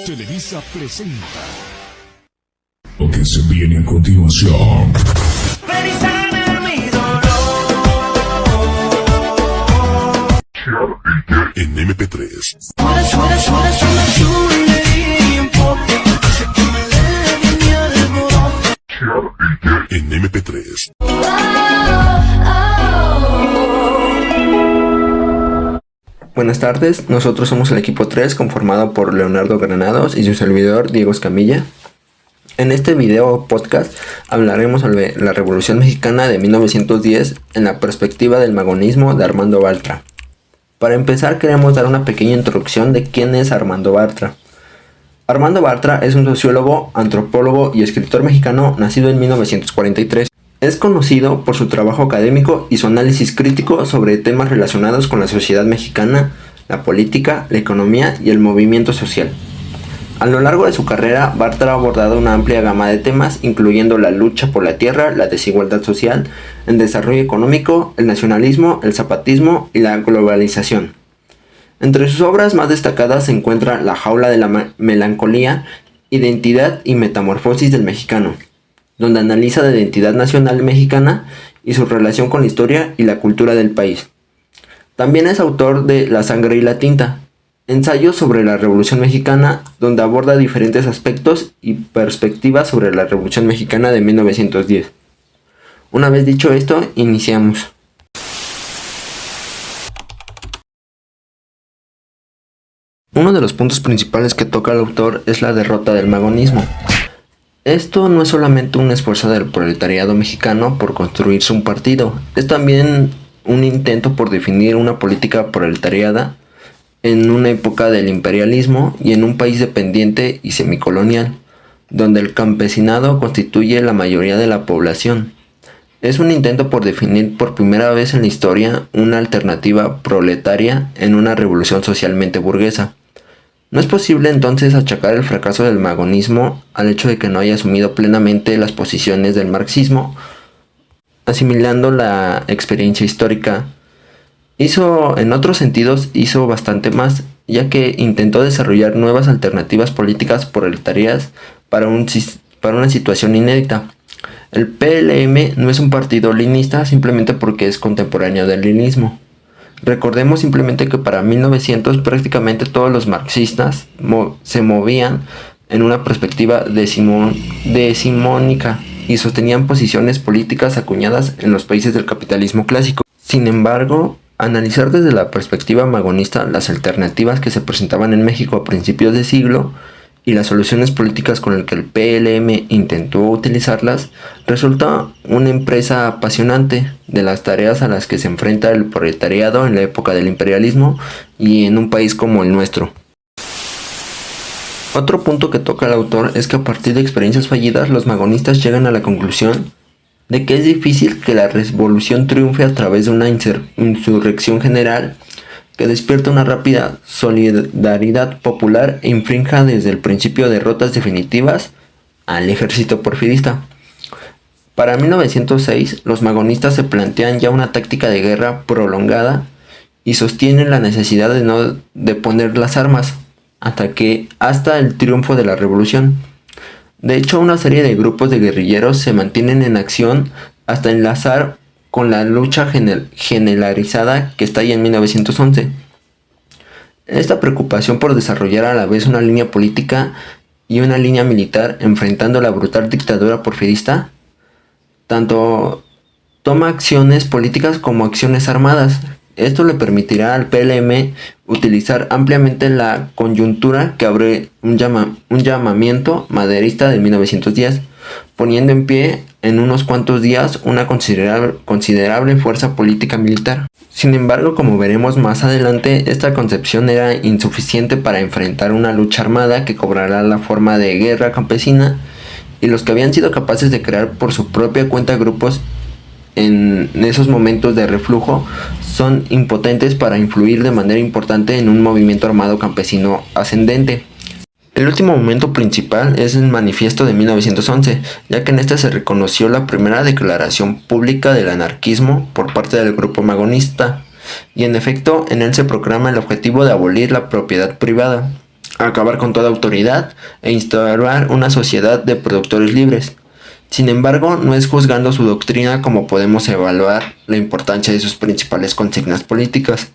Televisa presenta Lo que se viene a continuación. En MP3. En MP3. Buenas tardes, nosotros somos el equipo 3 conformado por Leonardo Granados y su servidor Diego Escamilla. En este video podcast hablaremos sobre la Revolución Mexicana de 1910 en la perspectiva del magonismo de Armando Bartra. Para empezar queremos dar una pequeña introducción de quién es Armando Bartra. Armando Bartra es un sociólogo, antropólogo y escritor mexicano nacido en 1943. Es conocido por su trabajo académico y su análisis crítico sobre temas relacionados con la sociedad mexicana, la política, la economía y el movimiento social. A lo largo de su carrera, Bartra ha abordado una amplia gama de temas, incluyendo la lucha por la tierra, la desigualdad social, el desarrollo económico, el nacionalismo, el zapatismo y la globalización. Entre sus obras más destacadas se encuentra La jaula de la melancolía, Identidad y metamorfosis del mexicano, donde analiza la identidad nacional mexicana y su relación con la historia y la cultura del país. También es autor de La sangre y la tinta, ensayos sobre la Revolución Mexicana, donde aborda diferentes aspectos y perspectivas sobre la Revolución Mexicana de 1910. Una vez dicho esto, iniciamos. Uno de los puntos principales que toca el autor es la derrota del magonismo. Esto no es solamente un esfuerzo del proletariado mexicano por construirse un partido, es también un intento por definir una política proletariada en una época del imperialismo y en un país dependiente y semicolonial, donde el campesinado constituye la mayoría de la población. Es un intento por definir por primera vez en la historia una alternativa proletaria en una revolución socialmente burguesa. No es posible entonces achacar el fracaso del magonismo al hecho de que no haya asumido plenamente las posiciones del marxismo, asimilando la experiencia histórica. En otros sentidos hizo bastante más, ya que intentó desarrollar nuevas alternativas políticas proletarias para una situación inédita. El PLM no es un partido leninista simplemente porque es contemporáneo del leninismo. Recordemos simplemente que para 1900 prácticamente todos los marxistas se movían en una perspectiva decimonónica y sostenían posiciones políticas acuñadas en los países del capitalismo clásico. Sin embargo, analizar desde la perspectiva magonista las alternativas que se presentaban en México a principios de siglo y las soluciones políticas con las que el PLM intentó utilizarlas, resulta una empresa apasionante de las tareas a las que se enfrenta el proletariado en la época del imperialismo y en un país como el nuestro. Otro punto que toca el autor es que a partir de experiencias fallidas los magonistas llegan a la conclusión de que es difícil que la revolución triunfe a través de una insurrección general que despierta una rápida solidaridad popular e infrinja desde el principio derrotas definitivas al ejército porfirista. Para 1906, los magonistas se plantean ya una táctica de guerra prolongada y sostienen la necesidad de no deponer las armas hasta el triunfo de la revolución. De hecho, una serie de grupos de guerrilleros se mantienen en acción hasta enlazar con la lucha generalizada que estalla en 1911. Esta preocupación por desarrollar a la vez una línea política y una línea militar enfrentando la brutal dictadura porfirista, tanto toma acciones políticas como acciones armadas. Esto le permitirá al PLM utilizar ampliamente la coyuntura que abre un llamamiento maderista de 1910, poniendo en pie en unos cuantos días una considerable fuerza política militar. Sin embargo, como veremos más adelante, esta concepción era insuficiente para enfrentar una lucha armada que cobrará la forma de guerra campesina, y los que habían sido capaces de crear por su propia cuenta grupos en esos momentos de reflujo son impotentes para influir de manera importante en un movimiento armado campesino ascendente. El último momento principal es el manifiesto de 1911, ya que en este se reconoció la primera declaración pública del anarquismo por parte del grupo magonista, y en efecto en él se proclama el objetivo de abolir la propiedad privada. acabar con toda autoridad e instaurar una sociedad de productores libres. Sin embargo, no es juzgando su doctrina como podemos evaluar la importancia de sus principales consignas políticas.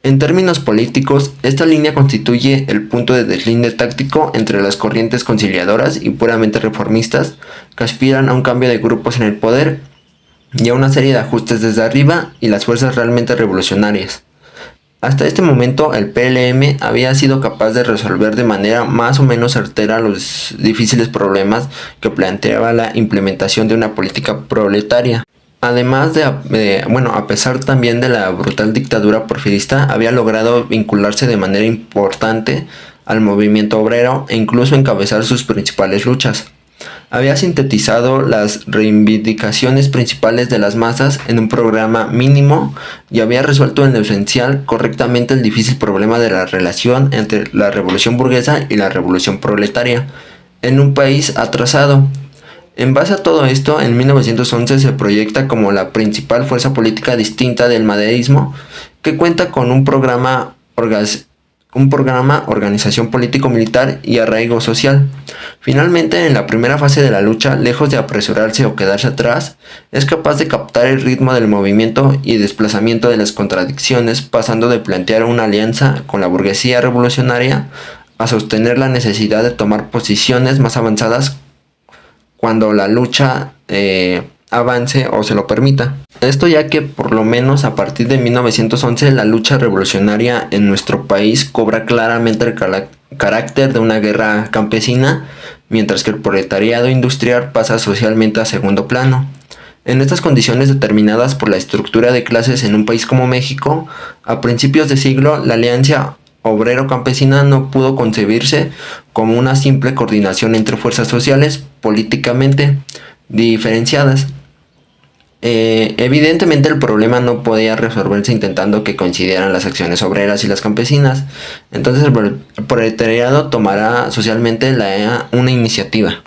En términos políticos, esta línea constituye el punto de deslinde táctico entre las corrientes conciliadoras y puramente reformistas que aspiran a un cambio de grupos en el poder y a una serie de ajustes desde arriba y las fuerzas realmente revolucionarias. Hasta este momento, el PLM había sido capaz de resolver de manera más o menos certera los difíciles problemas que planteaba la implementación de una política proletaria. Además a pesar también de la brutal dictadura porfirista, había logrado vincularse de manera importante al movimiento obrero e incluso encabezar sus principales luchas. Había sintetizado las reivindicaciones principales de las masas en un programa mínimo y había resuelto en lo esencial correctamente el difícil problema de la relación entre la revolución burguesa y la revolución proletaria en un país atrasado. En base a todo esto, en 1911 se proyecta como la principal fuerza política distinta del maderismo, que cuenta con un programa, organización político-militar y arraigo social. Finalmente, en la primera fase de la lucha, lejos de apresurarse o quedarse atrás, es capaz de captar el ritmo del movimiento y desplazamiento de las contradicciones, pasando de plantear una alianza con la burguesía revolucionaria a sostener la necesidad de tomar posiciones más avanzadas cuando la lucha avance o se lo permita. Esto ya que por lo menos a partir de 1911 la lucha revolucionaria en nuestro país cobra claramente el carácter de una guerra campesina, mientras que el proletariado industrial pasa socialmente a segundo plano. En estas condiciones determinadas por la estructura de clases en un país como México, a principios de siglo la alianza obrero-campesina no pudo concebirse como una simple coordinación entre fuerzas sociales políticamente diferenciadas. Evidentemente el problema no podía resolverse intentando que coincidieran las acciones obreras y las campesinas. Entonces el proletariado tomará socialmente una iniciativa.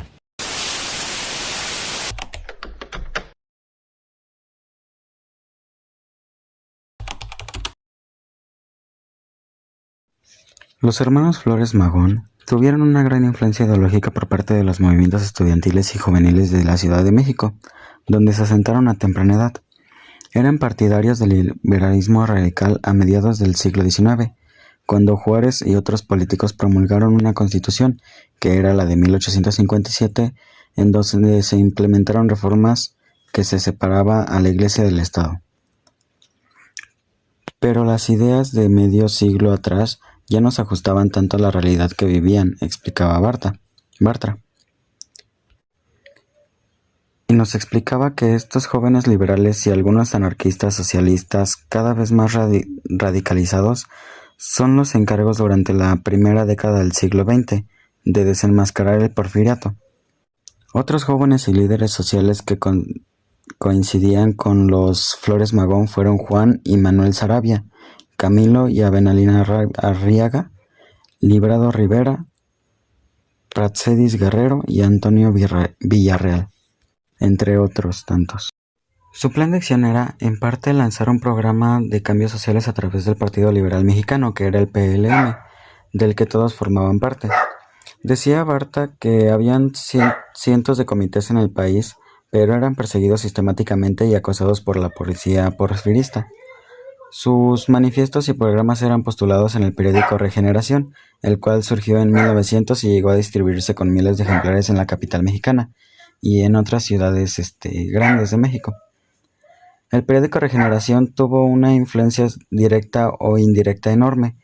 Los hermanos Flores Magón tuvieron una gran influencia ideológica por parte de los movimientos estudiantiles y juveniles de la Ciudad de México, donde se asentaron a temprana edad. Eran partidarios del liberalismo radical a mediados del siglo XIX, cuando Juárez y otros políticos promulgaron una constitución, que era la de 1857, en donde se implementaron reformas que se separaba a la Iglesia del Estado. Pero las ideas de medio siglo atrás ya no se ajustaban tanto a la realidad que vivían, explicaba Bartra. Y nos explicaba que estos jóvenes liberales y algunos anarquistas socialistas cada vez más radicalizados son los encargos durante la primera década del siglo XX de desenmascarar el porfiriato. Otros jóvenes y líderes sociales que coincidían con los Flores Magón fueron Juan y Manuel Saravia, Camilo y Abenalina Arriaga, Librado Rivera, Praxedis Guerrero y Antonio Villarreal, entre otros tantos. Su plan de acción era, en parte, lanzar un programa de cambios sociales a través del Partido Liberal Mexicano, que era el PLM, del que todos formaban parte. Decía Barta que habían cientos de comités en el país, pero eran perseguidos sistemáticamente y acosados por la policía porfirista. Sus manifiestos y programas eran postulados en el periódico Regeneración, el cual surgió en 1900 y llegó a distribuirse con miles de ejemplares en la capital mexicana y en otras ciudades grandes de México. El periódico Regeneración tuvo una influencia directa o indirecta enorme,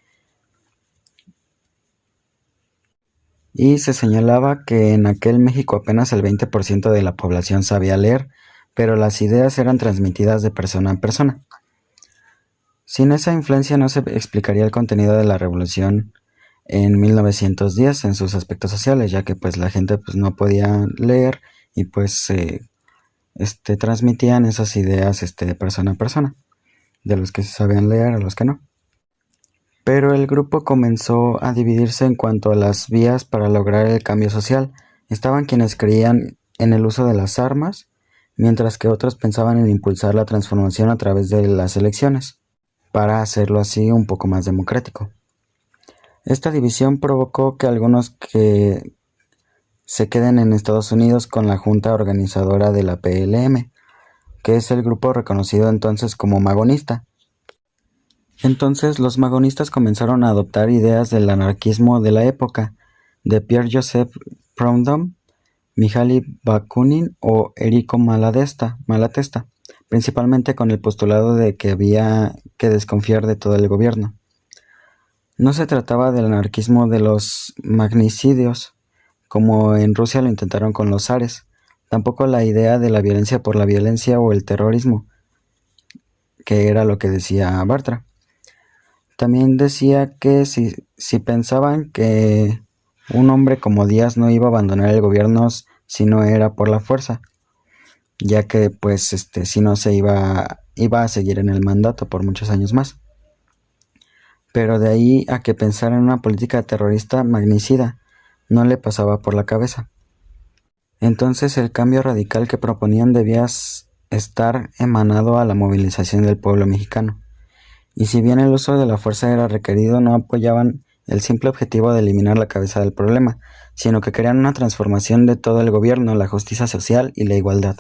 y se señalaba que en aquel México apenas el 20% de la población sabía leer, pero las ideas eran transmitidas de persona a persona. Sin esa influencia no se explicaría el contenido de la revolución en 1910 en sus aspectos sociales, ya que pues la gente pues no podía leer y pues transmitían esas ideas de persona a persona, de los que sabían leer a los que no. Pero el grupo comenzó a dividirse en cuanto a las vías para lograr el cambio social. Estaban quienes creían en el uso de las armas, mientras que otros pensaban en impulsar la transformación a través de las elecciones, para hacerlo así un poco más democrático. Esta división provocó que algunos que se queden en Estados Unidos con la junta organizadora de la PLM, que es el grupo reconocido entonces como magonista. Entonces los magonistas comenzaron a adoptar ideas del anarquismo de la época, de Pierre-Joseph Proudhon, Mihaly Bakunin o Enrico Malatesta, principalmente con el postulado de que había que desconfiar de todo el gobierno. No se trataba del anarquismo de los magnicidios, como en Rusia lo intentaron con los zares, tampoco la idea de la violencia por la violencia o el terrorismo, que era lo que decía Bartra. También decía que si pensaban que un hombre como Díaz no iba a abandonar el gobierno si no era por la fuerza, ya que pues si no se iba a seguir en el mandato por muchos años más. Pero de ahí a que pensar en una política terrorista magnicida no le pasaba por la cabeza. Entonces el cambio radical que proponían debía estar emanado a la movilización del pueblo mexicano. Y si bien el uso de la fuerza era requerido, no apoyaban el simple objetivo de eliminar la cabeza del problema, sino que querían una transformación de todo el gobierno, la justicia social y la igualdad.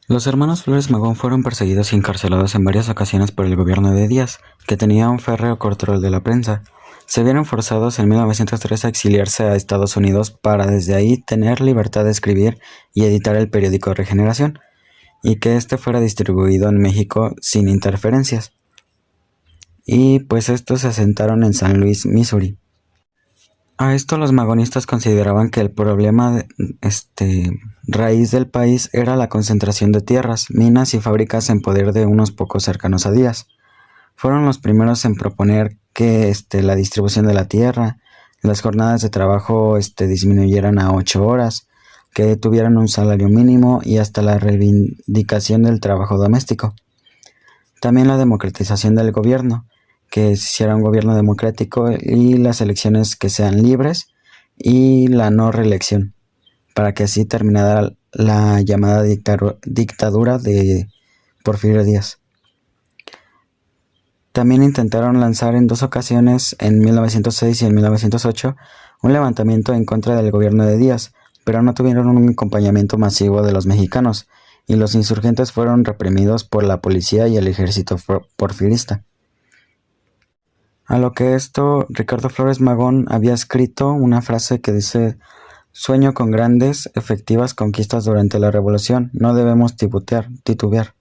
Los hermanos Flores Magón fueron perseguidos y encarcelados en varias ocasiones por el gobierno de Díaz, que tenía un férreo control de la prensa. Se vieron forzados en 1903 a exiliarse a Estados Unidos para desde ahí tener libertad de escribir y editar el periódico Regeneración, y que este fuera distribuido en México sin interferencias. Y pues estos se asentaron en San Luis, Missouri. A esto los magonistas consideraban que el problema raíz del país era la concentración de tierras, minas y fábricas en poder de unos pocos cercanos a Díaz. Fueron los primeros en proponer que la distribución de la tierra, las jornadas de trabajo disminuyeran a 8 horas, que tuvieran un salario mínimo y hasta la reivindicación del trabajo doméstico. También la democratización del gobierno, que se hiciera un gobierno democrático y las elecciones que sean libres y la no reelección, para que así terminara la llamada dictadura de Porfirio Díaz. También intentaron lanzar en 2 ocasiones, en 1906 y en 1908, un levantamiento en contra del gobierno de Díaz, pero no tuvieron un acompañamiento masivo de los mexicanos, y los insurgentes fueron reprimidos por la policía y el ejército porfirista. A lo que esto, Ricardo Flores Magón había escrito una frase que dice: "Sueño con grandes, efectivas conquistas durante la revolución, no debemos titubear".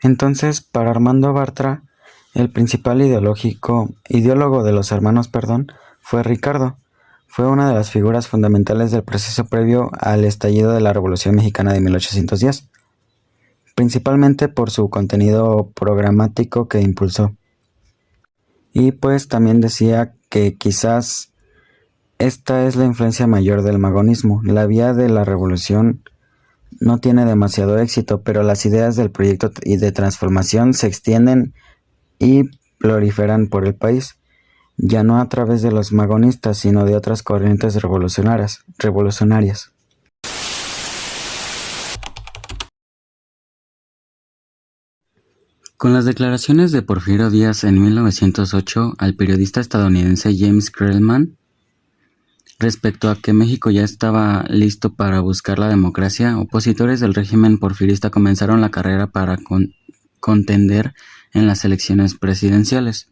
Entonces, para Armando Bartra, el principal ideólogo de los hermanos, fue Ricardo. Fue una de las figuras fundamentales del proceso previo al estallido de la Revolución Mexicana de 1810, principalmente por su contenido programático que impulsó. Y pues también decía que quizás esta es la influencia mayor del magonismo. La vía de la revolución no tiene demasiado éxito, pero las ideas del proyecto y de transformación se extienden y proliferan por el país, ya no a través de los magonistas, sino de otras corrientes revolucionarias. Con las declaraciones de Porfirio Díaz en 1908 al periodista estadounidense James Krellman respecto a que México ya estaba listo para buscar la democracia, opositores del régimen porfirista comenzaron la carrera para contender en las elecciones presidenciales.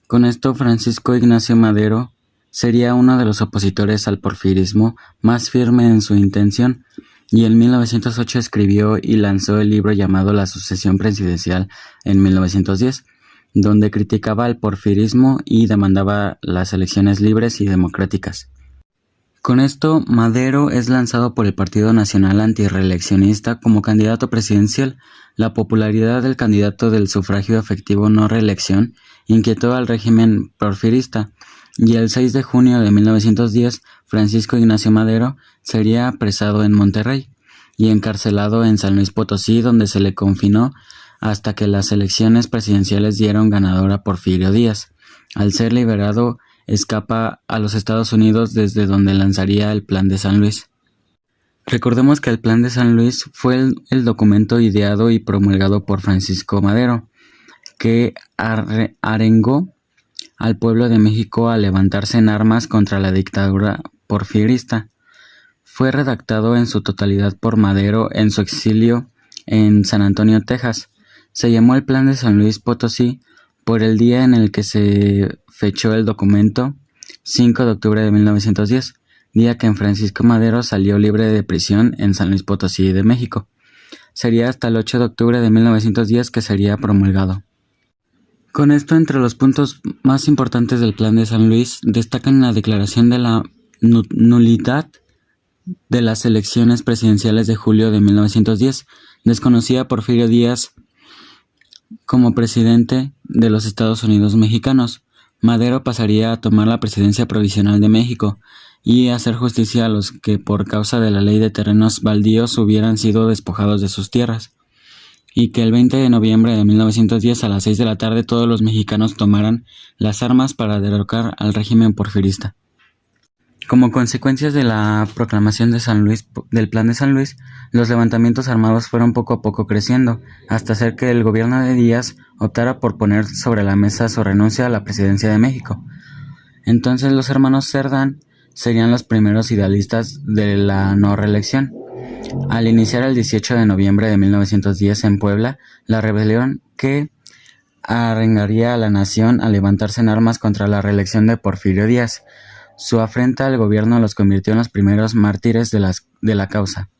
Con esto, Francisco Ignacio Madero sería uno de los opositores al porfirismo más firme en su intención, y en 1908 escribió y lanzó el libro llamado La sucesión presidencial en 1910, donde criticaba al porfirismo y demandaba las elecciones libres y democráticas. Con esto, Madero es lanzado por el Partido Nacional Antirreeleccionista como candidato presidencial. La popularidad del candidato del sufragio efectivo no reelección inquietó al régimen porfirista, y el 6 de junio de 1910, Francisco Ignacio Madero sería apresado en Monterrey y encarcelado en San Luis Potosí, donde se le confinó hasta que las elecciones presidenciales dieron ganador a Porfirio Díaz. Al ser liberado, escapa a los Estados Unidos, desde donde lanzaría el Plan de San Luis. Recordemos que el Plan de San Luis fue el documento ideado y promulgado por Francisco Madero, que arengó al pueblo de México a levantarse en armas contra la dictadura porfirista. Fue redactado en su totalidad por Madero en su exilio en San Antonio, Texas. Se llamó el Plan de San Luis Potosí por el día en el que se fechó el documento, 5 de octubre de 1910, día que Francisco Madero salió libre de prisión en San Luis Potosí de México. Sería hasta el 8 de octubre de 1910 que sería promulgado. Con esto, entre los puntos más importantes del Plan de San Luis, destacan la declaración de la nulidad de las elecciones presidenciales de julio de 1910, desconocía Porfirio Díaz como presidente de los Estados Unidos mexicanos. Madero pasaría a tomar la presidencia provisional de México y hacer justicia a los que por causa de la ley de terrenos baldíos hubieran sido despojados de sus tierras, y que el 20 de noviembre de 1910 a las 6 de la tarde todos los mexicanos tomaran las armas para derrocar al régimen porfirista. Como consecuencias de la proclamación de San Luis, del Plan de San Luis, los levantamientos armados fueron poco a poco creciendo, hasta hacer que el gobierno de Díaz optara por poner sobre la mesa su renuncia a la presidencia de México. Entonces los hermanos Cerdán serían los primeros idealistas de la no reelección. Al iniciar el 18 de noviembre de 1910 en Puebla, la rebelión que arengaría a la nación a levantarse en armas contra la reelección de Porfirio Díaz. Su afrenta al gobierno los convirtió en los primeros mártires de la causa.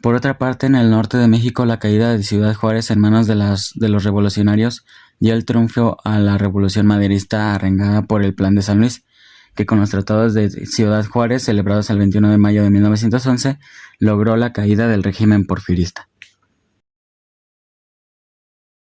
Por otra parte, en el norte de México, la caída de Ciudad Juárez en manos de los revolucionarios dio el triunfo a la revolución maderista arengada por el Plan de San Luis, que con los tratados de Ciudad Juárez, celebrados el 21 de mayo de 1911, logró la caída del régimen porfirista.